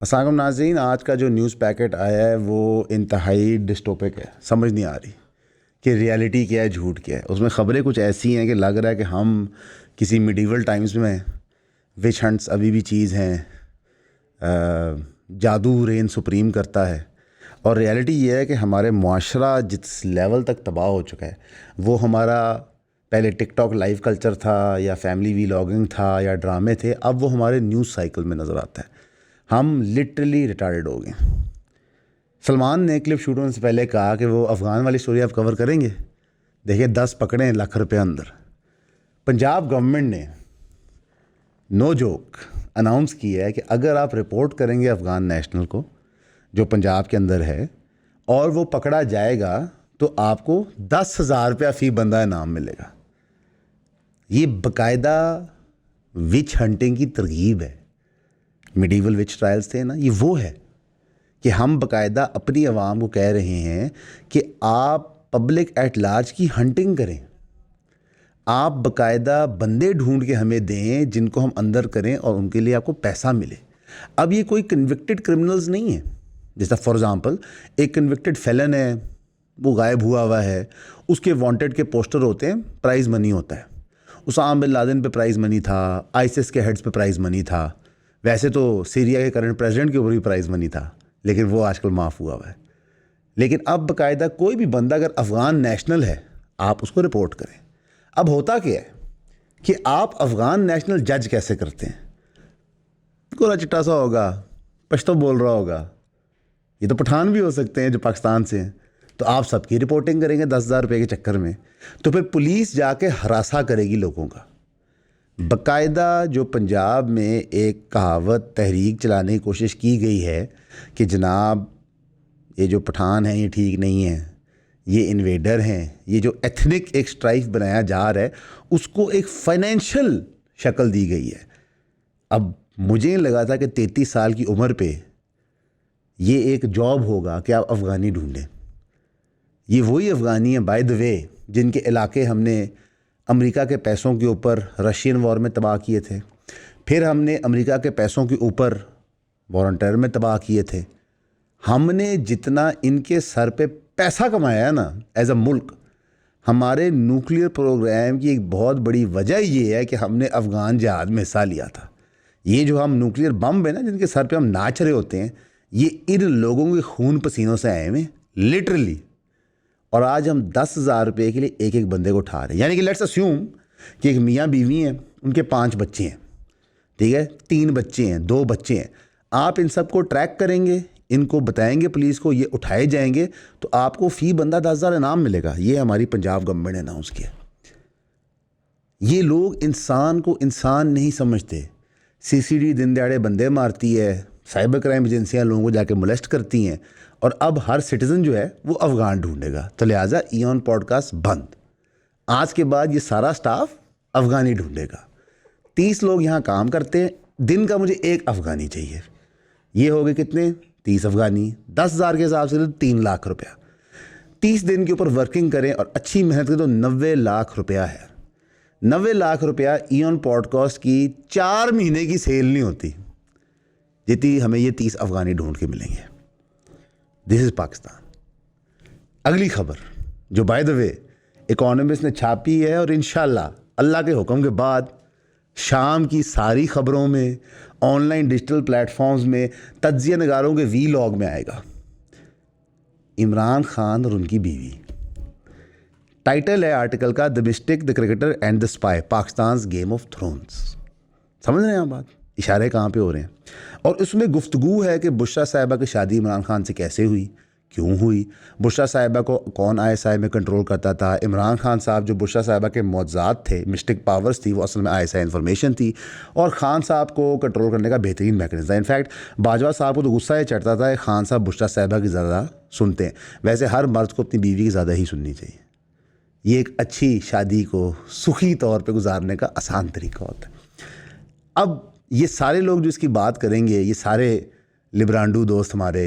अस्सलाम वालेकुम नाज़रीन, आज का जो न्यूज़ पैकेट आया है वो इंतहाई डिस्टोपिक है। समझ नहीं आ रही कि रियलिटी क्या है, झूठ क्या है। उसमें ख़बरें कुछ ऐसी हैं कि लग रहा है कि हम किसी मिडीवल टाइम्स में, विच हंट्स अभी भी चीज़ हैं, जादू रेन सुप्रीम करता है। और रियलिटी ये है कि हमारे मुआशरा जिस लेवल तक तबाह हो चुका है, वो हमारा पहले टिकटॉक लाइव कल्चर था या फैमिली वीलॉगिंग था या ड्रामे थे, अब वो हमारे न्यूज़ साइकिल में नज़र आता है। हम लिटरली रिटायर्ड हो गए। सलमान ने क्लिप शूट होने से पहले कहा कि वो अफ़गान वाली स्टोरी आप कवर करेंगे। देखिए 10 पकड़े हैं लाख रुपये अंदर। पंजाब गवर्नमेंट ने नो जोक अनाउंस किया है कि अगर आप रिपोर्ट करेंगे अफ़गान नेशनल को जो पंजाब के अंदर है और वो पकड़ा जाएगा तो आपको 10,000 रुपया फ़ी बंदा इनाम मिलेगा। ये बाकायदा विच हंटिंग की तरगीब है। मिडीवल विच ट्रायल्स थे ना, ये वो है कि हम बाकायदा अपनी आवाम को कह रहे हैं कि आप पब्लिक एट लार्ज की हंटिंग करें। आप बाकायदा बंदे ढूंढ के हमें दें जिनको हम अंदर करें और उनके लिए आपको पैसा मिले। अब ये कोई कन्विक्टेड क्रिमिनल्स नहीं है। जैसा फॉर एग्ज़ाम्पल एक कन्विक्टेड फेलन है, वो गायब हुआ है, उसके वांटेड के पोस्टर होते हैं, प्राइज़ मनी होता है। उसामा बिन लादेन पे प्राइज़ मनी था, आईसिस के हेड्स पे प्राइज़ मनी था। वैसे तो सीरिया के करंट प्रेसिडेंट के ऊपर भी प्राइज़ मनी था, लेकिन वो आजकल माफ़ हुआ है। लेकिन अब बाकायदा कोई भी बंदा अगर अफ़गान नेशनल है, आप उसको रिपोर्ट करें। अब होता क्या है कि आप अफ़गान नेशनल जज कैसे करते हैं? गोरा चिट्टा सा होगा, पश्तो बोल रहा होगा, ये तो पठान भी हो सकते हैं जो पाकिस्तान से हैं, तो आप सबकी रिपोर्टिंग करेंगे 10,000 रुपये के चक्कर में। तो फिर पुलिस जाके हरासा करेगी लोगों का। बाकायदा जो पंजाब में एक कहावत तहरीक चलाने की कोशिश की गई है कि जनाब ये जो पठान हैं ये ठीक नहीं है, ये इन्वेडर हैं, ये जो एथनिक एक स्ट्राइफ बनाया जा रहा है उसको एक फाइनेंशियल शक्ल दी गई है। अब मुझे लगा था कि 33 साल की उम्र पे ये एक जॉब होगा कि आप अफ़गानी ढूंढें। ये वही अफ़गानी हैं बाय द वे जिनके इलाके हमने अमेरिका के पैसों के ऊपर रशियन वॉर में तबाह किए थे, फिर हमने अमेरिका के पैसों के ऊपर वॉर ऑन टेरर में तबाह किए थे। हमने जितना इनके सर पे पैसा कमाया है ना एज अ मुल्क, हमारे न्यूक्लियर प्रोग्राम की एक बहुत बड़ी वजह ये है कि हमने अफ़गान जहाद में हिस्सा लिया था। ये जो हम न्यूक्लियर बम है ना जिनके सर पे हम नाच रहे होते हैं, ये इन लोगों के खून पसीनों से आए हुए लिटरली। और आज हम 10,000 रुपये के लिए एक एक बंदे को उठा रहे हैं। यानी कि लेट्स अस्यूम कि एक मियाँ बीवी हैं, उनके 5 बच्चे हैं, ठीक है, 3 बच्चे हैं, 2 बच्चे हैं। आप इन सबको ट्रैक करेंगे, इनको बताएंगे पुलिस को, ये उठाए जाएंगे तो आपको फ़ी बंदा 10,000 इनाम मिलेगा। ये हमारी पंजाब गवर्नमेंट ने अनाउंस किया। ये लोग इंसान को इंसान नहीं समझते। सीसीडी दिन दहाड़े बंदे मारती है, साइबर क्राइम एजेंसियाँ लोगों को जाके मोलेस्ट करती हैं, और अब हर सिटीज़न जो है वो अफ़गान ढूंढेगा। तो लिहाजा ईऑन पॉडकास्ट बंद। आज के बाद ये सारा स्टाफ अफ़गानी ढूंढेगा। 30 लोग यहाँ काम करते हैं, दिन का मुझे एक अफ़गानी चाहिए। ये हो गए कितने? 30 अफ़गानी, 10,000 के हिसाब से तो 3 लाख रुपया। 30 दिन के ऊपर वर्किंग करें और अच्छी मेहनत करें तो 90 लाख रुपया है। 90 लाख रुपया ईऑन पॉडकास्ट की 4 महीने की सेल नहीं होती जितनी हमें ये 30 अफ़गानी ढूंढ के मिलेंगे। This is Pakistan. अगली खबर जो बाय द वे इकोनॉमिस्ट ने छापी है और इंशाल्लाह अल्लाह के हुक्म के बाद शाम की सारी खबरों में, ऑनलाइन डिजिटल प्लेटफॉर्म्स में, तज्जिया नगारों के वीलॉग में आएगा। इमरान खान और उनकी बीवी। टाइटल है आर्टिकल का, the mistake, the cricketer and the spy, Pakistan game of thrones. समझ रहे हैं आप बात? इशारे कहाँ पे हो रहे हैं? और उसमें गुफ्तगू है कि बुशरा साहिबा की शादी इमरान खान से कैसे हुई, क्यों हुई, बुशरा साहिबा को कौन आईएसआई में कंट्रोल करता था, इमरान खान साहब जो बुशरा साहिबा के मौज़ात थे, मिस्टिक पावर्स थी, वो असल में आईएसआई इन्फॉर्मेशन थी, और ख़ान साहब को कंट्रोल करने का बेहतरीन मैकेनिज्म था। इनफैक्ट बाजवा साहब को तो गुस्सा ही चढ़ता था कि खान साहब बुशरा साहिबा की ज़्यादा सुनते हैं। वैसे हर मर्द को अपनी बीवी की ज़्यादा ही सुननी चाहिए। ये एक अच्छी शादी को सुखी तौर पर गुजारने का आसान तरीका होता है। अब ये सारे लोग जो इसकी बात करेंगे, ये सारे लिब्रांडू दोस्त हमारे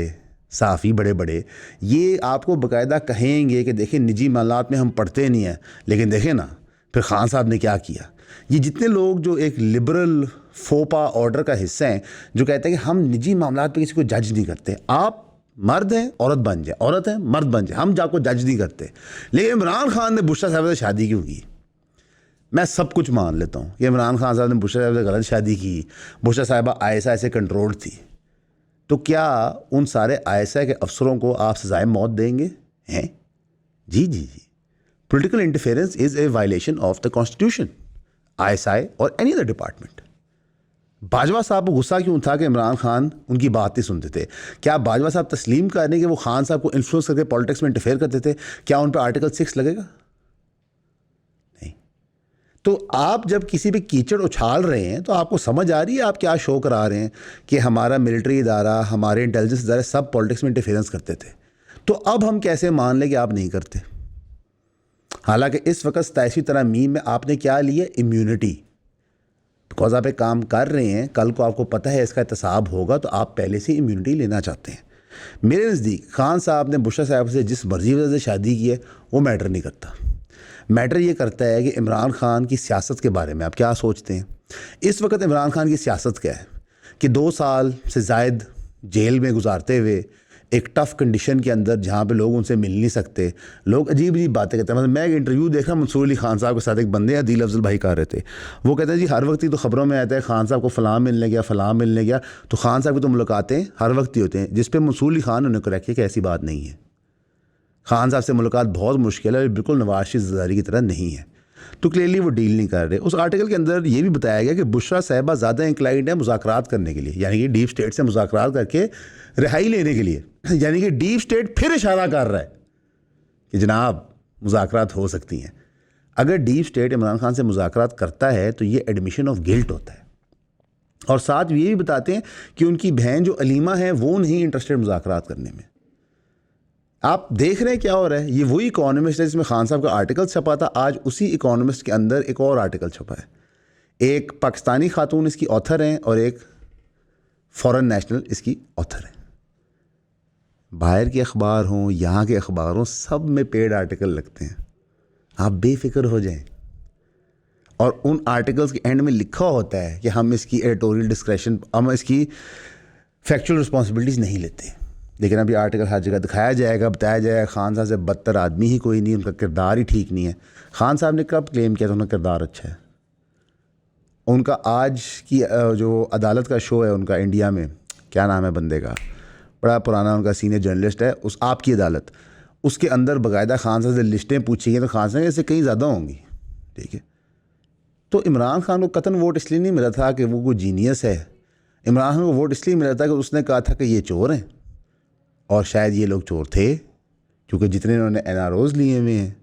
साफ़ी बड़े बड़े, ये आपको बाकायदा कहेंगे कि देखिए निजी मामलात में हम पढ़ते नहीं हैं, लेकिन देखें ना फिर खान साहब ने क्या किया। ये जितने लोग जो एक लिबरल फोपा ऑर्डर का हिस्सा हैं जो कहते हैं कि हम निजी मामलात पे किसी को जज नहीं करते। आप मर्द हैं, औरत बन जाए, औरत है मर्द बन जाए, हम जाको जज नहीं करते। लेकिन इमरान खान ने बुशरा साहब से शादी क्यों की? मैं सब कुछ मान लेता हूँ कि इमरान खान साहब ने बुशरा साहब से गलत शादी की, बुशरा साहबा ISI से कंट्रोल्ड थी, तो क्या उन सारे ISI के अफसरों को आप सजाए मौत देंगे? हैं जी जी जी। Political interference is a violation of the constitution, ISI और any other department. Bajwa sahab को गुस्सा क्यों था कि इमरान खान उनकी बात नहीं सुनते थे? क्या बाजवा साहब तस्लीम कर रहे हैं कि वो खान साहब को इन्फ्लुएंस करके पॉलिटिक्स में इंटरफेयर करते थे? क्या उन पर आर्टिकल 6 लगेगा? नहीं। तो आप जब किसी पे कीचड़ उछाल रहे हैं तो आपको समझ आ रही है आप क्या शो करा रहे हैं कि हमारा मिलिट्री इदारा, हमारे इंटेलिजेंस इदारे सब पॉलिटिक्स में इंटरफेरेंस करते थे। तो अब हम कैसे मान लें कि आप नहीं करते? हालांकि इस वक्त 27वीं तरह मीम में आपने क्या लिया? इम्यूनिटी। बिकॉज आप एक काम कर रहे हैं, कल को आपको पता है इसका एहतसाब होगा, तो आप पहले से इम्यूनिटी लेना चाहते हैं। मेरे नज़दीक खान साहब ने बुशरा साहब से जिस मर्जी वजह से शादी की है वो मैटर नहीं करता। मैटर ये करता है कि इमरान खान की सियासत के बारे में आप क्या सोचते हैं। इस वक्त इमरान खान की सियासत क्या है कि 2 साल से ज़ायद जेल में गुजारते हुए एक टफ़ कंडीशन के अंदर, जहाँ पे लोग उनसे मिल नहीं सकते, लोग अजीब अजीब बातें करते हैं। मतलब मैं एक इंटरव्यू देख रहा, मंसूर अली खान साहब के साथ एक बंदे हैं, दिल अफजल भाई कर रहे थे, वो कहते हैं जी हर वक्त ही तो ख़बरों में आता है खान साहब को फ़लाँ मिलने गया, फ़लाँ मिलने गया। तो खान साहब की तो मुलाकातें हर वक्त ही होते हैं, जिस पर मंसूर अली खान ने करेक्ट किया कि ऐसी बात नहीं है। खान साहब से मुलाकात बहुत मुश्किल है, बिल्कुल नवाज शरीफ ज़रदारी की तरह नहीं है। तो क्लियरली वो डील नहीं कर रहे। उस आर्टिकल के अंदर ये भी बताया गया कि बुशरा साहिबा ज़्यादा इंक्लाइंड है मुज़ाकरात करने के लिए, यानी कि डीप स्टेट से मुज़ाकरात करके रिहाई लेने के लिए। यानी कि डीप स्टेट फिर इशारा कर रहा है कि जनाब मुज़ाकरात हो सकती हैं। अगर डीप स्टेट इमरान खान से मुज़ाकरात करता है तो ये एडमिशन ऑफ गिल्ट होता है। और साथ ये भी बताते हैं कि उनकी बहन जो अलीमा है वो नहीं इंटरेस्टेड मुज़ाकरात करने में। आप देख रहे हैं क्या हो रहा है। ये वही इकोनॉमिस्ट है जिसमें खान साहब का आर्टिकल छपा था, आज उसी इकोनॉमिस्ट के अंदर एक और आर्टिकल छपा है। एक पाकिस्तानी खातून इसकी ऑथर हैं और एक फॉरेन नेशनल इसकी ऑथर है। बाहर के अखबार हों, यहाँ के अखबार हों, सब में पेड आर्टिकल लगते हैं। आप बेफिक्र हो जाएं। और उन आर्टिकल्स के एंड में लिखा होता है कि हम इसकी एडिटोरियल डिस्क्रेशन, हम इसकी फैक्चुअल रिस्पॉन्सिबिलिटीज़ नहीं लेते। लेकिन अभी आर्टिकल हर जगह दिखाया जाएगा, बताया जाएगा खान साहब से बदतर आदमी ही कोई नहीं, उनका किरदार ही ठीक नहीं है। खान साहब ने कब क्लेम किया था उनका किरदार अच्छा है? उनका आज की जो अदालत का शो है उनका इंडिया में, क्या नाम है बंदे का, बड़ा पुराना उनका सीनियर जर्नलिस्ट है, उस आपकी अदालत, उसके अंदर बाकायदा खान साहब से लिस्टें पूछी गई तो खान साहब इससे कहीं ज़्यादा होंगी। ठीक है, तो इमरान खान को कतन वोट इसलिए नहीं मिला था कि वो कोई जीनियस है। इमरान खान को वोट इसलिए मिला था कि उसने कहा था कि ये चोर हैं, और शायद ये लोग चोर थे क्योंकि जितने इन्होंने NROs लिए हुए हैं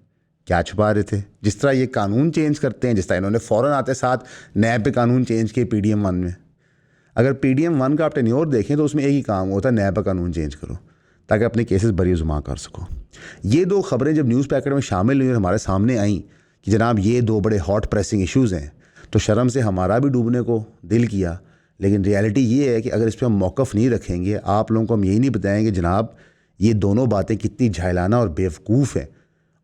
क्या छुपा रहे थे। जिस तरह ये कानून चेंज करते हैं, जिस तरह इन्होंने फ़ौरन आते साथ नैब पे कानून चेंज किए PDM 1 में। अगर PDM 1 का आप टेन्योर देखें तो उसमें एक ही काम होता है, नैब का कानून चेंज करो ताकि अपने केसेस बरी जुमा कर सको। ये 2 खबरें जब न्यूज़ पैकेट में शामिल हुई और हमारे सामने आई कि जनाब ये 2 बड़े हॉट प्रेसिंग इश्यूज़ हैं, तो शर्म से हमारा भी डूबने को दिल किया। लेकिन रियलिटी ये है कि अगर इस पर हम मौक़िफ़ नहीं रखेंगे, आप लोगों को हम यही नहीं बताएंगे जनाब ये दोनों बातें कितनी झाइलाना और बेवकूफ़ हैं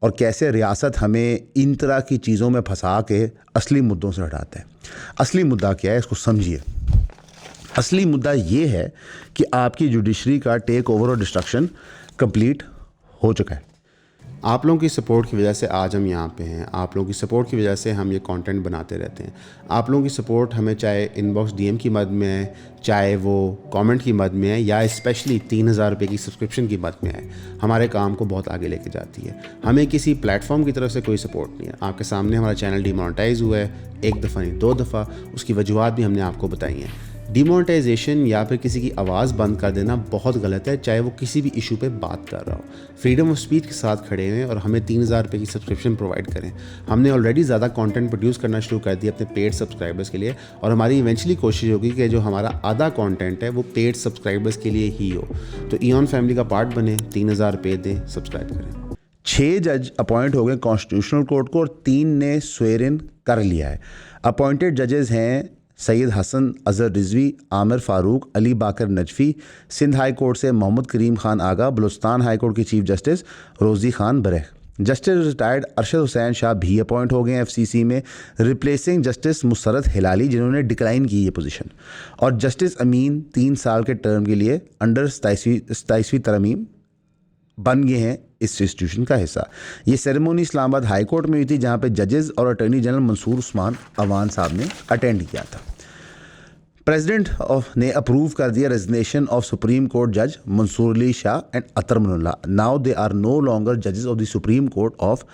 और कैसे रियासत हमें इन तरह की चीज़ों में फंसा के असली मुद्दों से हटाता है। असली मुद्दा क्या है, इसको समझिए। असली मुद्दा ये है कि आपकी जुडिशरी का टेक ओवर और डिस्ट्रक्शन कंप्लीट हो चुका है। आप लोगों की सपोर्ट की वजह से आज हम यहाँ पे हैं। आप लोगों की सपोर्ट की वजह से हम ये कंटेंट बनाते रहते हैं। आप लोगों की सपोर्ट हमें चाहे इनबॉक्स DM की मद में है, चाहे वो कमेंट की मद में है, या स्पेशली 3000 रुपये की सब्सक्रिप्शन की मद में है, हमारे काम को बहुत आगे लेके जाती है। हमें किसी प्लेटफॉर्म की तरफ से कोई सपोर्ट नहीं है। आपके सामने हमारा चैनल डिमोनेटाइज हुआ है, 1 दफ़ा नहीं 2 दफ़ा। उसकी वजूहत भी हमने आपको बताई हैं। डिमोनेटाइजेशन या फिर किसी की आवाज़ बंद कर देना बहुत गलत है, चाहे वो किसी भी इशू पे बात कर रहा हो। फ्रीडम ऑफ स्पीच के साथ खड़े हैं और हमें 3000 रुपये की सब्सक्रिप्शन प्रोवाइड करें। हमने ऑलरेडी ज़्यादा कंटेंट प्रोड्यूस करना शुरू कर दिया अपने पेड सब्सक्राइबर्स के लिए, और हमारी इवेंचुअली कोशिश होगी कि जो हमारा आधा कंटेंट है वो पेड सब्सक्राइबर्स के लिए ही हो। तो ईऑन फैमिली का पार्ट बने, 3000 रुपये दें, सब्सक्राइब करें। 6 जज अपॉइंट हो गए कॉन्स्टिट्यूशनल कोर्ट को और 3 ने स्वेर इन कर लिया है। अपॉइंटेड जजेस हैं सैयद हसन अज़हर रिजवी, आमिर फ़ारूक, अली बाकर नजफ़ी। सिंध हाई कोर्ट से मोहम्मद करीम खान आगा, बलूचिस्तान हाई कोर्ट की चीफ जस्टिस रोज़ी खान बरेख। जस्टिस रिटायर्ड अरशद हुसैन शाह भी अपॉइंट हो गए हैं FCC में, रिप्लेसिंग जस्टिस मुसरत हिलाली जिन्होंने डिक्लाइन की ये पोजीशन। और जस्टिस अमीन 3 साल के टर्म के लिए अंडर 27वीं तरमीम बन गए हैं इस इंस्टीट्यूशन का हिस्सा। ये सेरेमनी इस्लामाबाद हाई कोर्ट में हुई थी, जहाँ पे जजेस और अटॉर्नी जनरल मंसूर उस्मान अवान साहब ने अटेंड किया था। प्रेसिडेंट ने अप्रूव कर दिया रेजिग्नेशन ऑफ सुप्रीम कोर्ट जज Mansoor Ali Shah and Athar Minallah. Now they are no longer जजेस of the Supreme Court of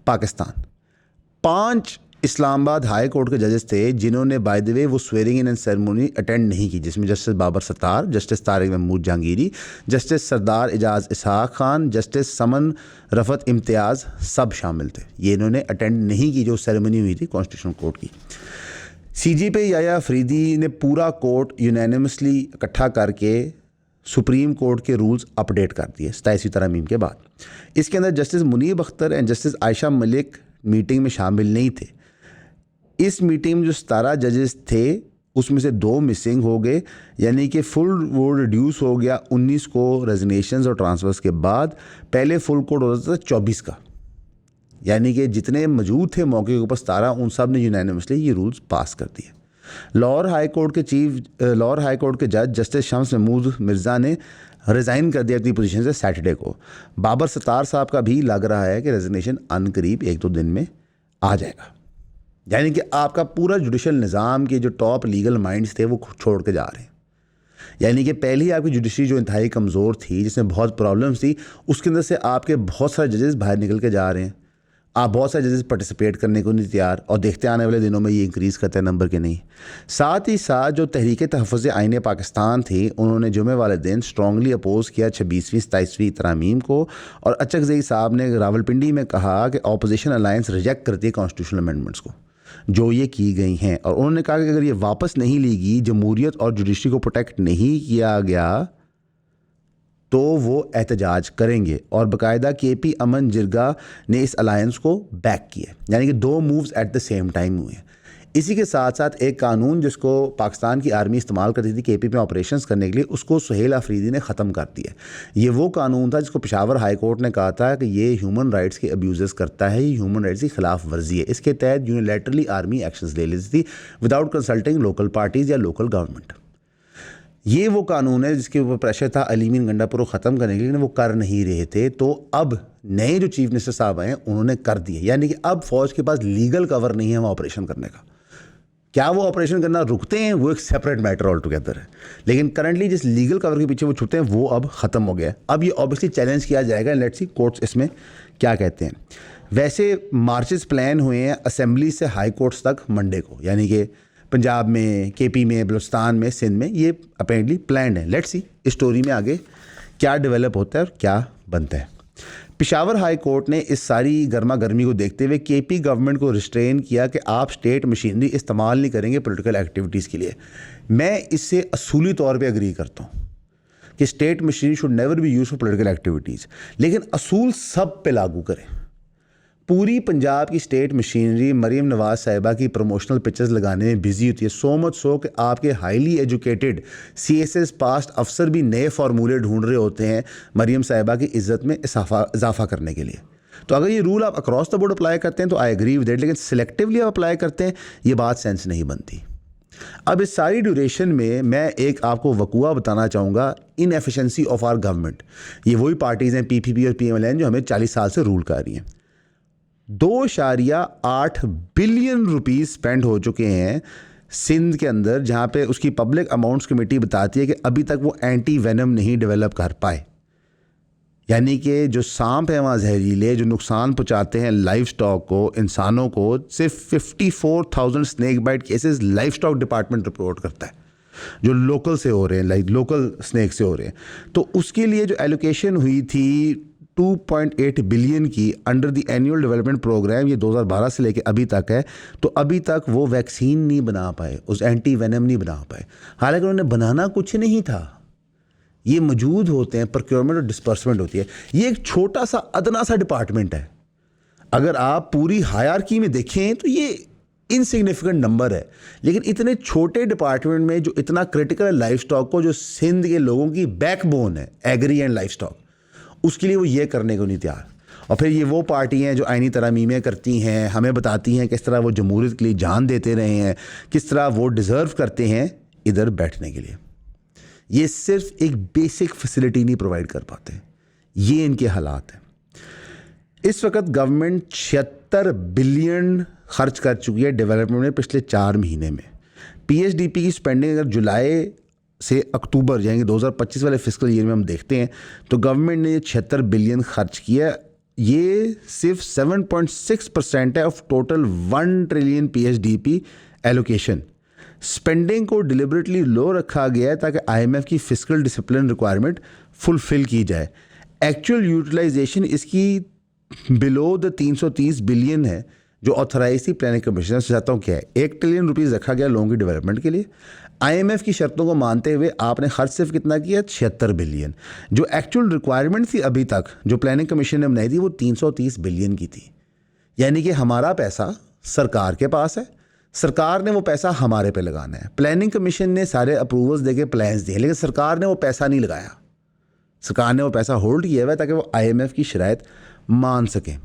Pakistan. 5 Islamabad High Court के जजेस थे जिन्होंने बाय द वे वो swearing in and ceremony attend नहीं की, जिसमें justice Babar Sattar, justice Tariq Mahmood Jahangiri, justice Sardar Ejaz Ishaq Khan, justice Saman Rafat Imtiaz सब शामिल थे। ये इन्होंने अटेंड नहीं की जो सेरेमनी हुई थी कॉन्स्टिट्यूशनल कोर्ट की। CJP याया अफरीदी ने पूरा कोर्ट यूनानिमसली इकट्ठा करके सुप्रीम कोर्ट के रूल्स अपडेट कर दिए 27वीं तरमीम के बाद। इसके अंदर justice Munib Akhtar and justice Ayesha Malik meeting में शामिल नहीं थे। इस मीटिंग में जो 17 जजेस थे उसमें से 2 मिसिंग हो गए, यानी कि फुल वो रिड्यूस हो गया 19 को रेजिग्नेशंस और ट्रांसफर्स के बाद। पहले फुल कोर्ट होता था 24 का, यानी कि जितने मौजूद थे मौके के ऊपर 17, उन सब ने यूनानिमसली ये रूल्स पास कर दिए। लाहौर हाई कोर्ट के जज जस्टिस शम्स महमूद मिर्ज़ा ने रिज़ाइन कर दिया अपनी पोजीशन से सैटरडे को। बाबर सत्तार साहब का भी लग रहा है कि रेजिग्नेशन अनकरीब 1-2 दिन में आ जाएगा। यानी कि आपका पूरा जुडिशल निज़ाम के जो टॉप लीगल माइंड्स थे वो छोड़ के जा रहे हैं। यानी कि पहले आपकी जुडिशरी जो इंतहाई कमज़ोर थी, जिसमें बहुत प्रॉब्लम्स थी, उसके अंदर से आपके बहुत सारे जजेस बाहर निकल के जा रहे हैं। आप बहुत सारे जजेस पार्टिसिपेट करने को नहीं तैयार, और देखते आने वाले दिनों में ये इंक्रीज़ करता है नंबर के नहीं। साथ ही साथ जो तहरीक तहफ़्फ़ुज़ आईन पाकिस्तान थी, उन्होंने जुमे वाले दिन स्ट्रांगली अपोज़ किया 26वीं 27वीं तरामीम को। और अचकज़ई साहब ने रावलपिंडी में कहा कि अपोजिशन अलायंस रिजेक्ट करती है कॉन्स्टिट्यूशनल अमेंडमेंट्स को जो ये की गई हैं। और उन्होंने कहा कि अगर ये वापस नहीं ली गई, जमहूरियत और जुडिशरी को प्रोटेक्ट नहीं किया गया, तो वो एहतजाज करेंगे। और बाकायदा KP अमन जिरगा ने इस अलायंस को बैक किया, यानी कि 2 moves at the same time हुए। इसी के साथ साथ एक कानून जिसको पाकिस्तान की आर्मी इस्तेमाल करती थी KP में ऑपरेशंस करने के लिए, उसको सुहेल अफरीदी ने ख़त्म कर दिया। ये वो कानून था जिसको पेशावर हाई कोर्ट ने कहा था कि ये ह्यूमन राइट्स के अब्यूज़ करता है, ये ह्यूमन राइट्स की खिलाफ वर्जी है। इसके तहत यूनिलैटरली आर्मी एक्शंस ले लेती थी विदाउट कंसल्टिंग लोकल पार्टीज़ या लोकल गवर्नमेंट। ये वो कानून है जिसके ऊपर प्रेशर था अलीमीन गंडापुर को ख़त्म करने के लिए, वो कर नहीं रहे थे। तो अब नए जो चीफ मिनिस्टर साहब आए उन्होंने कर दिए, यानी कि अब फ़ौज के पास लीगल कवर नहीं है वहाँ ऑपरेशन करने का। क्या वो ऑपरेशन करना रुकते हैं वो एक सेपरेट मैटर ऑल टुगेदर है, लेकिन करंटली जिस लीगल कवर के पीछे वो छुपते हैं वो अब ख़त्म हो गया है। अब ये ऑब्वियसली चैलेंज किया जाएगा, लेट्स सी कोर्ट्स इसमें क्या कहते हैं। वैसे मार्चेस प्लान हुए हैं असेंबली से हाई कोर्ट्स तक मंडे को, यानी कि पंजाब में, KP में, बलूचिस्तान में, सिंध में, ये अपेरेंटली प्लान्ड है। लेट्स सी इस स्टोरी में आगे क्या डेवलप होता है और क्या बनता है। पेशावर हाई कोर्ट ने इस सारी गर्मा गर्मी को देखते हुए KP गवर्नमेंट को रिस्ट्रेन किया कि आप स्टेट मशीनरी इस्तेमाल नहीं करेंगे पॉलिटिकल एक्टिविटीज़ के लिए। मैं इससे असूली तौर पे एग्री करता हूँ कि state machinery should never be use for political activities, लेकिन असूल सब पे लागू करें। पूरी पंजाब की स्टेट मशीनरी मरीम नवाज़ साहिबा की प्रमोशनल पिक्चर्स लगाने में बिजी होती है, सो मच सो कि आपके हाईली एजुकेटेड CSS पास्ट अफसर भी नए फार्मूले ढूंढ रहे होते हैं मरीम साहिबा की इज़्ज़त में इजाफा करने के लिए। तो अगर ये रूल आप अक्रॉस द बोर्ड अप्लाई करते हैं तो आई एग्री विद इट, लेकिन सिलेक्टिवली आप अप्लाई करते हैं ये बात सेंस नहीं बनती। अब इस सारी ड्यूरेशन में मैं एक आपको वकूआ बताना चाहूँगा, इनएफिशिएंसी ऑफ आवर गवर्नमेंट। ये वही पार्टीज़ हैं PPP और PMLN जो हमें 40 साल से रूल कर रही हैं। 2.8 बिलियन रुपीस स्पेंड हो चुके हैं सिंध के अंदर, जहाँ पे उसकी पब्लिक अमाउंट्स कमेटी बताती है कि अभी तक वो एंटी वेनम नहीं डेवलप कर पाए। यानी कि जो सांप है वहाँ जहरीले, जो नुकसान पहुँचाते हैं लाइफ स्टॉक को, इंसानों को, सिर्फ 54,000 snake bite cases livestock department report करता है जो लोकल से हो रहे हैं, लाइक लोकल स्नेक से हो रहे हैं। तो उसके लिए जो एलोकेशन हुई थी 2.8 बिलियन की under the annual development programme, ये 2012 से लेके अभी तक है, तो अभी तक वो वैक्सीन नहीं बना पाए, उस एंटी वेनम नहीं बना पाए। हालांकि उन्होंने बनाना कुछ नहीं था, ये मौजूद होते हैं, प्रोक्योरमेंट और डिस्पर्समेंट होती है। ये एक छोटा सा अदना सा डिपार्टमेंट है। अगर आप पूरी हायरार्की में देखें तो ये इनसिग्निफिकेंट नंबर है, लेकिन इतने छोटे डिपार्टमेंट में जो इतना क्रिटिकल है लाइफ स्टॉक को, जो सिंध के लोगों की बैकबोन है एग्री एंड लाइफ स्टॉक, उसके लिए वो ये करने को नहीं तैयार। और फिर ये वो पार्टी हैं जो आइनी तरमीमें करती हैं, हमें बताती हैं किस तरह वो जमहूरियत के लिए जान देते रहे हैं, किस तरह वो डिज़र्व करते हैं इधर बैठने के लिए। ये सिर्फ एक बेसिक फैसिलिटी नहीं प्रोवाइड कर पाते। ये इनके हालात हैं। इस वक्त गवर्नमेंट 76 बिलियन खर्च कर चुकी है डेवलपमेंट में पिछले 4 महीने में। पीएचडीपी की स्पेंडिंग अगर जुलाई से अक्टूबर यानी 2025 वाले फिस्कल ईयर में हम देखते हैं तो गवर्नमेंट ने 76 बिलियन खर्च किया। ये सिर्फ 7.6% है of total 1 trillion PHDP allocation. Spending को डिलिबरेटली लो रखा गया है ताकि आईएमएफ की फिस्कल डिसिप्लिन रिक्वायरमेंट फुलफिल की जाए। एक्चुअल यूटिलाइजेशन इसकी बिलो द 330 बिलियन है जो ऑथराइज थी प्लानिंग कमीशन से। चाहता हूँ क्या है, 1 ट्रिलियन रुपीज़ रखा गया लोगों की डेवलपमेंट के लिए। आईएमएफ की शर्तों को मानते हुए आपने खर्च सिर्फ कितना किया, 76 बिलियन। जो एक्चुअल रिक्वायरमेंट थी अभी तक जो प्लानिंग कमीशन ने बनाई थी वो 330 बिलियन की थी। यानी कि हमारा पैसा सरकार के पास है, सरकार ने वो पैसा हमारे पे लगाना है। प्लानिंग कमीशन ने सारे अप्रूवल्स देके प्लान्स दिए लेकिन सरकार ने वो पैसा नहीं लगाया। सरकार ने वो पैसा होल्ड किया हुआ है ताकि वो आईएमएफ की शराइत मान सकें।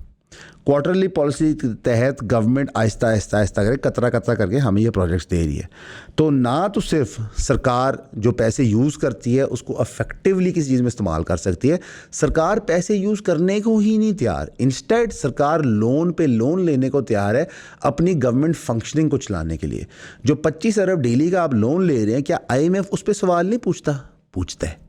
क्वार्टरली पॉलिसी के तहत गवर्नमेंट आहिस्ता आहिस्ता करके कतरा कतरा करके हमें ये प्रोजेक्ट्स दे रही है। तो ना तो सिर्फ सरकार जो पैसे यूज़ करती है उसको अफेक्टिवली किसी चीज़ में इस्तेमाल कर सकती है, सरकार पैसे यूज़ करने को ही नहीं तैयार। इंस्टेड सरकार लोन पे लोन लेने को तैयार है अपनी गवर्नमेंट फंक्शनिंग को चलाने के लिए। जो 25 अरब डेली का आप लोन ले रहे हैं, क्या आईएमएफ उस पर सवाल नहीं पूछता है।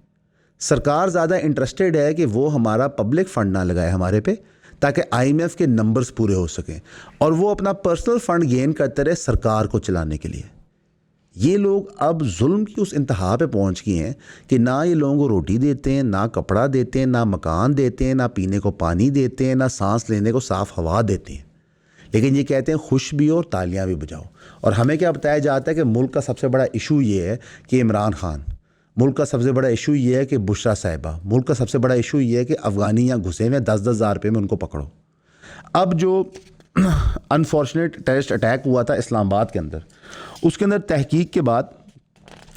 सरकार ज़्यादा इंटरेस्टेड है कि वो हमारा पब्लिक फंड ना लगाए हमारे पे ताकि आईएमएफ के नंबर्स पूरे हो सकें और वो अपना पर्सनल फंड गेन करते रहे सरकार को चलाने के लिए। ये लोग अब जुल्म की उस इंतहा पे पहुंच गए हैं कि ना ये लोगों को रोटी देते हैं, ना कपड़ा देते हैं, ना मकान देते हैं, ना पीने को पानी देते हैं, ना सांस लेने को साफ़ हवा देते हैं। लेकिन ये कहते हैं खुश भी हो और तालियाँ भी बजाओ। और हमें क्या बताया जाता है कि मुल्क का सबसे बड़ा इशू ये है कि इमरान खान, मुल्क का सबसे बड़ा इशू ये है कि बुशरा साहिबा, मुल्क का सबसे बड़ा इशू ये है कि अफ़गानी यहाँ घुसे हुए 10-10 हज़ार रुपये में उनको पकड़ो। अब जो अनफॉर्चुनेट टेररिस्ट अटैक हुआ था इस्लामाबाद के अंदर, उसके अंदर तहकीक के बाद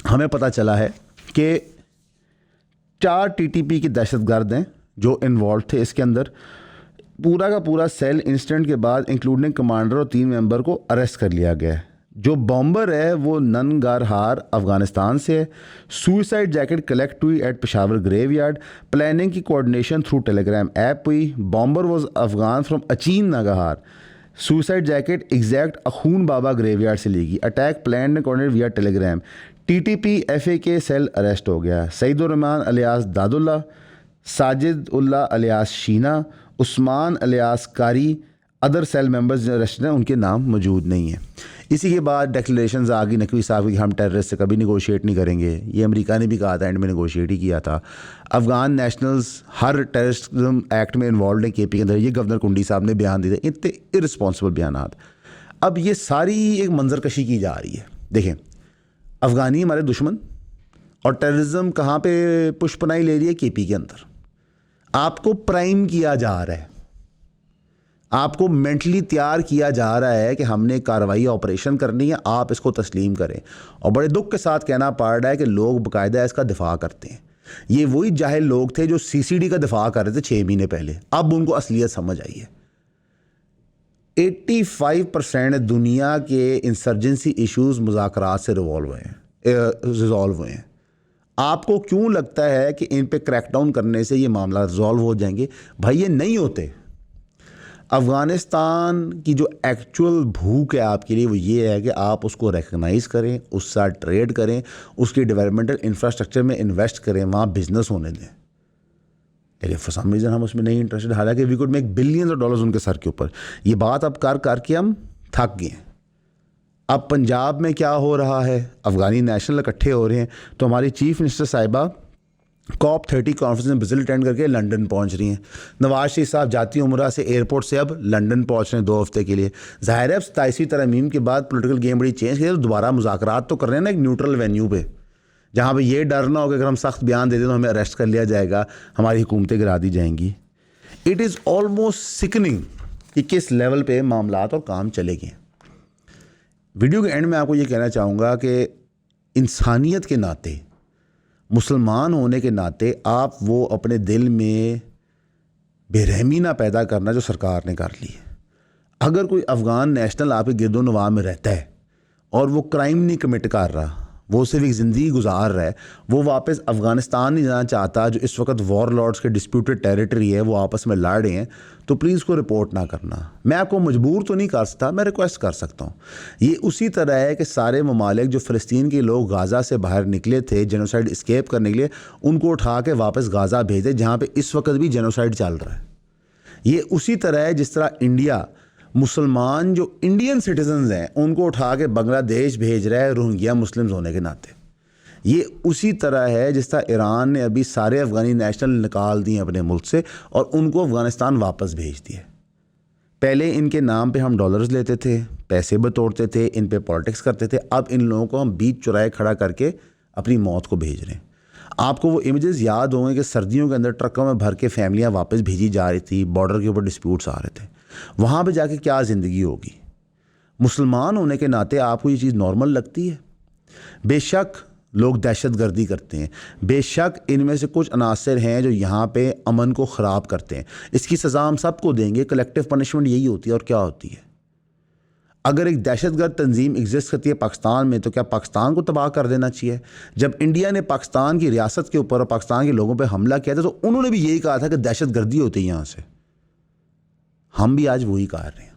हमें पता चला है कि 4 टीटीपी के दहशतगर्द हैं जो इन्वॉल्व थे इसके अंदर। पूरा का पूरा सेल इंसिडेंट के बाद इंक्लूडिंग कमांडर और 3 मेंबर को अरेस्ट कर लिया गया है। जो बॉम्बर है वो ननगारहार अफ़गानिस्तान से है। सुइसाइड जैकेट कलेक्ट हुई एट पेशावर ग्रेवयार्ड। प्लानिंग की कोऑर्डिनेशन थ्रू टेलीग्राम ऐप हुई। Bomber was Afghan from Achin Nangarhar. Suicide jacket exact Akhun Baba graveyard से ली गई। Attack plan coordinate via Telegram. TTP FA cell arrest हो गया। Saeedur Rahman alias Dadullah, Sajid Ullah alias Sheena, Usman alias Qari, other cell members जो arrest हैं उनके नाम मौजूद नहीं हैं। इसी के बाद डिक्लेरेशंस आ गई नकवी साहब की हम टेररिस्ट से कभी नेगोशिएट नहीं करेंगे। ये अमेरिका ने भी कहा था, एंड में नेगोशिएट ही किया था। अफ़गान नेशनल्स हर टेररिज्म एक्ट में इन्वॉल्व हैं केपी के अंदर, ये गवर्नर कुंडी साहब ने बयान दिए थे। इतने इररिस्पॉन्सिबल बयानात। अब ये सारी एक मंजरकशी की जा रही है। देखें, अफ़गानी हमारे दुश्मन और टेररिज्म कहाँ पे पुष्पनाई ले रही है, केपी के अंदर। आपको प्राइम किया जा रहा है, आपको मेंटली तैयार किया जा रहा है कि हमने कार्रवाई ऑपरेशन करनी है, आप इसको तस्लीम करें। और बड़े दुख के साथ कहना पड़ रहा है कि लोग बाकायदा इसका दिफा करते हैं। ये वही जाहिल लोग थे जो सीसीडी का दिफा कर रहे थे 6 महीने पहले, अब उनको असलियत समझ आई है। 85% दुनिया के इंसर्जेंसी इश्यूज मुज़ाकरात से रिजॉल्व हुए हैं। आपको क्यों लगता है कि इन पे क्रैकडाउन करने से ये मामला रिजॉल्व हो जाएंगे? भाई ये नहीं होते। अफ़गानिस्तान की जो एक्चुअल भूख है आपके लिए वो ये है कि आप उसको रिकगनाइज़ करें, उसके साथ ट्रेड करें, उसकी डेवलपमेंटल इंफ्रास्ट्रक्चर में इन्वेस्ट करें, वहाँ बिजनेस होने दें। लेकिन फॉर सम रीज़न हम उसमें नहीं इंटरेस्टेड, हालांकि we could make billions of dollars उनके सर के ऊपर। ये बात अब करके हम थक गए हैं। अब पंजाब में क्या हो रहा है, अफ़गानी नेशनल इकट्ठे हो रहे हैं तो हमारी चीफ मिनिस्टर साहिबा COP30 कॉन्फ्रेंस में ब्राज़ील अटेंड करके लंदन पहुंच रही हैं। नवाज शरीफ साहब जाती उम्रा से एयरपोर्ट से अब लंदन पहुंच रहे हैं 2 हफ्ते के लिए। ज़ाहिर है अब 27वीं तरमीम के बाद पॉलिटिकल गेम बड़ी चेंज की, तो दोबारा मुज़ाकरात तो कर रहे हैं ना एक न्यूट्रल वेन्यू पे, जहाँ पे ये डर ना हो कि अगर हम सख्त बयान दे दें तो हमें अरेस्ट कर लिया जाएगा, हमारी हुकूमतें गिरा दी जाएंगी। इट इज़ ऑलमोस्ट सिकनिंग कि किस लेवल पे मामलात और काम चले गए। वीडियो के एंड में आपको ये कहना चाहूँगा कि इंसानियत के नाते, मुसलमान होने के नाते आप वो अपने दिल में बेरहमी ना पैदा करना जो सरकार ने कर ली है। अगर कोई अफ़गान नेशनल आपके गिरदोनवा में रहता है और वो क्राइम नहीं कमिट कर रहा, वो सिर्फ एक ज़िंदगी गुजार रहा है, वो वापस अफ़गानिस्तान नहीं जाना चाहता जो इस वक्त वॉर लॉर्ड्स के डिस्प्यूटेड टेरिटरी है, वो आपस में लड़ रहे हैं, तो प्लीज़ को रिपोर्ट ना करना। मैं आपको मजबूर तो नहीं कर सकता, मैं रिक्वेस्ट कर सकता हूँ। ये उसी तरह है कि सारे ममालिक जो फ़लस्तीन के लोग गाज़ा से बाहर निकले थे जेनोसाइड एस्केप करने के लिए, उनको उठा के वापस गाज़ा भेजे जहाँ पर इस वक्त भी जेनोसाइड चल रहा है। ये उसी तरह है जिस तरह इंडिया मुसलमान जो इंडियन सिटीजन्स हैं उनको उठा के बांग्लादेश भेज रहा है रोहिंग्या मुस्लिम्स होने के नाते। ये उसी तरह है जिस तरह ईरान ने अभी सारे अफ़गानी नेशनल निकाल दिए अपने मुल्क से और उनको अफ़गानिस्तान वापस भेज दिए। पहले इनके नाम पे हम डॉलर्स लेते थे, पैसे बतोड़ते थे, इन पे पॉलिटिक्स करते थे, अब इन लोगों को हम बीच चौराहे खड़ा करके अपनी मौत को भेज रहे हैं। आपको वो इमेजेस याद होंगे कि सर्दियों के अंदर ट्रकों में भर के फैमिलियाँ वापस भेजी जा रही थी, बॉर्डर के ऊपर डिस्प्यूट्स आ रहे थे। वहाँ पे जाके क्या ज़िंदगी होगी? मुसलमान होने के नाते आपको ये चीज़ नॉर्मल लगती है? बेशक लोग दहशतगर्दी करते हैं, बेशक इनमें से कुछ अनासर हैं जो यहाँ पे अमन को ख़राब करते हैं, इसकी सज़ा हम सबको देंगे। कलेक्टिव पनिशमेंट यही होती है। और क्या होती है? अगर एक दहशतगर्द तंजीम एग्जिस्ट करती है पाकिस्तान में, तो क्या पाकिस्तान को तबाह कर देना चाहिए? जब इंडिया ने पाकिस्तान की रियासत के ऊपर और पाकिस्तान के लोगों पर हमला किया था तो उन्होंने भी यही कहा था कि दहशतगर्दी होती है यहाँ से। हम भी आज वही कर रहे हैं,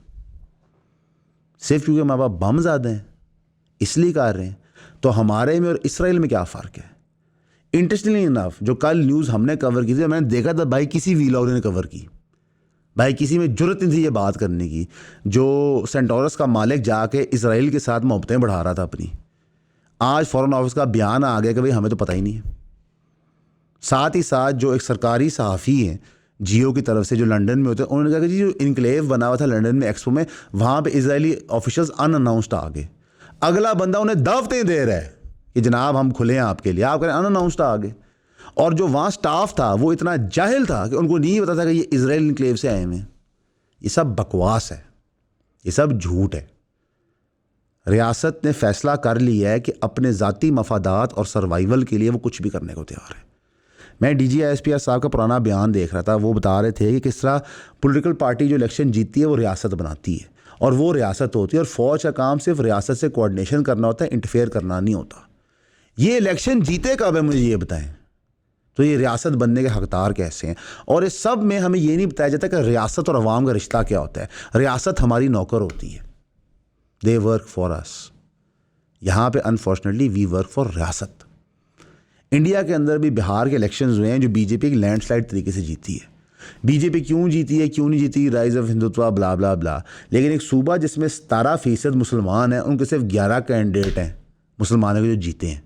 सिर्फ क्योंकि हमारे पास बम ज़्यादा हैं इसलिए कर रहे हैं। तो हमारे में और इसराइल में क्या फ़र्क है? इंटरेस्टिंगली इनफ, जो कल न्यूज़ हमने कवर की थी, मैंने देखा था भाई किसी वीलॉगर ने कवर की, भाई किसी में जुर्रत नहीं थी ये बात करने की। जो सेंटोरस का मालिक जाके इसराइल के साथ मोहब्बतें बढ़ा रहा था अपनी, आज फॉरेन ऑफिस का बयान आ गया कि भाई हमें तो पता ही नहीं है। साथ ही साथ जो एक सरकारी सहाफ़ी हैं जियो की तरफ से जो लंदन में होते हैं, उन्होंने कहा कि जी जो इनक्लेव बना हुआ था लंदन में एक्सपो में, वहाँ पे इजरायली ऑफिशियल्स अनअनाउंस्ड आ गए। अगला बंदा उन्हें दावतें दे रहा है कि जनाब हम खुले हैं आपके लिए, आप कह रहे हैं अनअनाउंस्ड आ गए। और जो वहाँ स्टाफ था वो इतना जाहिल था कि उनको नहीं पता था कि ये इजराइल इनक्लेव से आए हैं। ये सब बकवास है, ये सब झूठ है। रियासत ने फैसला कर लिया है कि अपने ज़ाती मफादात और सर्वाइवल के लिए वो कुछ भी करने को तैयार है। मैं DGISPR साहब का पुराना बयान देख रहा था, वो बता रहे थे कि किस तरह पॉलिटिकल पार्टी जो इलेक्शन जीतती है वो रियासत बनाती है और वो रियासत होती है, और फ़ौज का काम सिर्फ रियासत से कोऑर्डिनेशन करना होता है, इंटरफेयर करना नहीं होता। ये इलेक्शन जीते कब है मुझे ये बताएं, तो ये रियासत बनने के हकदार कैसे हैं? और इस सब में हमें ये नहीं बताया जाता कि रियासत और अवाम का रिश्ता क्या होता है। रियासत हमारी नौकर होती है, दे वर्क फॉर अस। यहाँ पे अनफॉर्चुनेटली वी वर्क फॉर रियासत। इंडिया के अंदर भी बिहार के इलेक्शंस हुए हैं जो बीजेपी एक लैंडस्लाइड तरीके से जीती है। बीजेपी क्यों जीती है, क्यों नहीं जीती, राइज ऑफ हिंदुत्व ब्ला ब्ला ब्ला। लेकिन एक सूबा जिसमें 17% मुसलमान हैं, उनके सिर्फ 11 कैंडिडेट हैं मुसलमानों के जो जीते हैं,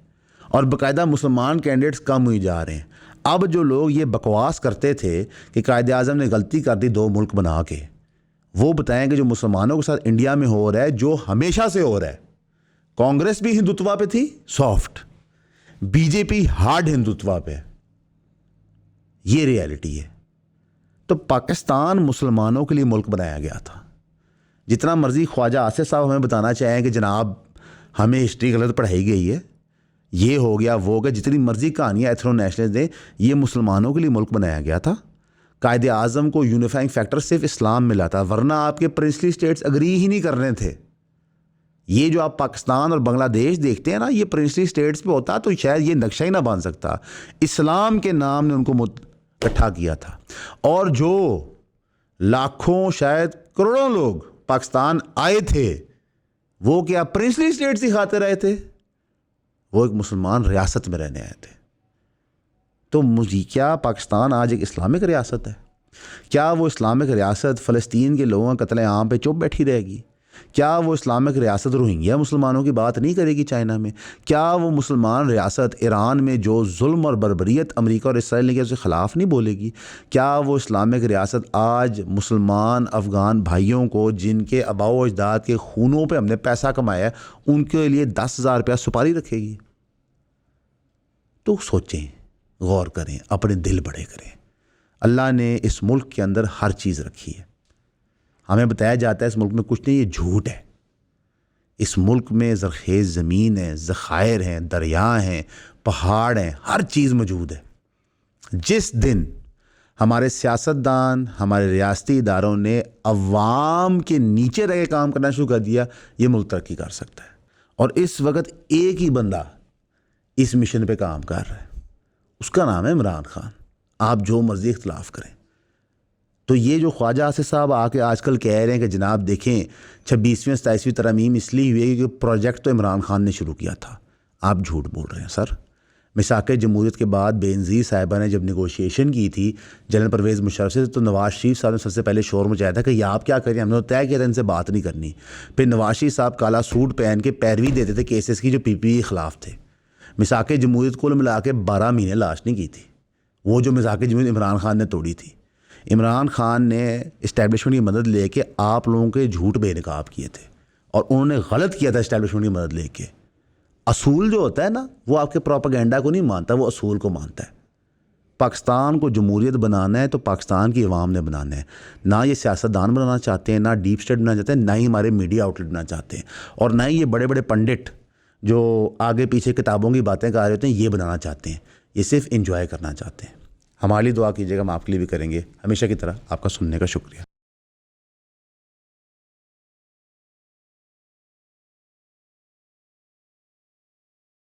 और बाकायदा मुसलमान कैंडिडेट्स कम हुई जा रहे हैं। अब जो लोग ये बकवास करते थे कि कायदे-आज़म ने गलती कर दी 2 मुल्क बना के, वो बताएं कि जो मुसलमानों के साथ इंडिया में हो रहा है, जो हमेशा से हो रहा है। कांग्रेस भी हिंदुत्व पे थी सॉफ्ट, बीजेपी हार्ड हिंदुत्व पे। ये रियलिटी है। तो पाकिस्तान मुसलमानों के लिए मुल्क बनाया गया था। जितना मर्जी ख्वाजा आसिफ साहब हमें बताना चाहें कि जनाब हमें हिस्ट्री गलत पढ़ाई गई है, ये हो गया वो हो गया, जितनी मर्जी कहानियाँ एथनो नेशनल दें, ये मुसलमानों के लिए मुल्क बनाया गया था। कायदे आज़म को यूनिफाइंग फैक्टर सिर्फ इस्लाम मिला था, वरना आपके प्रिंसली स्टेट्स अग्री ही नहीं कर रहे थे। ये जो आप पाकिस्तान और बांग्लादेश देखते हैं ना, ये प्रिंसली स्टेट्स पे होता तो शायद ये नक्शा ही ना बन सकता। इस्लाम के नाम ने उनको इकट्ठा किया था। और जो लाखों शायद करोड़ों लोग पाकिस्तान आए थे, वो क्या प्रिंसली स्टेट्स ही खाते रहे थे? वो एक मुसलमान रियासत में रहने आए थे। तो मुझे क्या पाकिस्तान आज एक इस्लामिक रियासत है? क्या वो इस्लामिक रियासत फ़लस्तीन के लोगों का कत्लेआम पे चुप बैठी रहेगी? क्या वो इस्लामिक रियासत रोहिंग्या मुसलमानों की बात नहीं करेगी चाइना में? क्या वो मुसलमान रियासत ईरान में जो जुल्म और बर्बरियत अमेरिका और इसराइल ने किया उसके ख़िलाफ़ नहीं बोलेगी? क्या वो इस्लामिक रियासत आज मुसलमान अफ़गान भाइयों को, जिनके आबाओ अजदाद के खूनों पे हमने पैसा कमाया है, उनके लिए 10,000 रुपया सुपारी रखेगी? तो सोचें, गौर करें, अपने दिल बड़े करें। अल्लाह ने इस मुल्क के अंदर हर चीज़ रखी है। हमें बताया जाता है इस मुल्क में कुछ नहीं, ये झूठ है। इस मुल्क में ज़रख़ेज़ ज़मीन है, ज़खायर हैं, दरिया हैं, पहाड़ हैं, हर चीज़ मौजूद है। जिस दिन हमारे सियासतदान, हमारे रियासती इदारों ने अवाम के नीचे रह के काम करना शुरू कर दिया, ये मुल्क तरक्की कर सकता है। और इस वक्त एक ही बंदा इस मिशन पे काम कर रहा है, उसका नाम है इमरान खान। आप जो मर्जी इख्तलाफ करें। तो ये जो ख्वाजा आसिफ साहब आके आजकल कह रहे हैं कि जनाब देखें 26वीं 27वीं तरमीम इसलिए हुई है क्योंकि प्रोजेक्ट तो इमरान खान ने शुरू किया था, आप झूठ बोल रहे हैं सर। मिसाक़े जमहूरियत के बाद बेनज़ीर साहिबा ने जब नेगोशिएशन की थी जनरल परवेज़ मुशर्रफ से, तो नवाज शरीफ साहब ने सबसे पहले शोर मचाया था कि ये आप क्या करें, हमने तो तय किया था इनसे बात नहीं करनी। फिर नवाज शरीफ साहब काला सूट पहन के पैरवी देते थे केसेस की जो PPE के ख़िलाफ़ थे। मिसाक़े जमहूरियत कुल मिला के 12 महीने लाश नहीं की थी, वो जो मिसाक़े जमहूरियत इमरान खान ने तोड़ी थी। इमरान खान ने इस्टेब्लिशमेंट की मदद लेके आप लोगों के झूठ बेनकाब किए थे और उन्होंने गलत किया था इस्टेब्लिशमेंट की मदद लेके। असूल जो होता है ना, वो आपके प्रोपेगेंडा को नहीं मानता, वो असूल को मानता है। पाकिस्तान को जमहूरियत बनाना है तो पाकिस्तान की अवाम ने बनाना है, ना ये सियासतदान बनाना चाहते हैं, ना डीप स्टेट बनाना चाहते हैं, ना ही हमारे मीडिया आउटलेट बनाना चाहते हैं, और ना ही ये बड़े बड़े पंडित जो आगे पीछे किताबों की बातें कर रहे होते हैं ये बनाना चाहते हैं। ये सिर्फ इंजॉय करना चाहते हैं। हमारे लिए दुआ कीजिएगा, हम आपके लिए भी करेंगे। हमेशा की तरह आपका सुनने का शुक्रिया।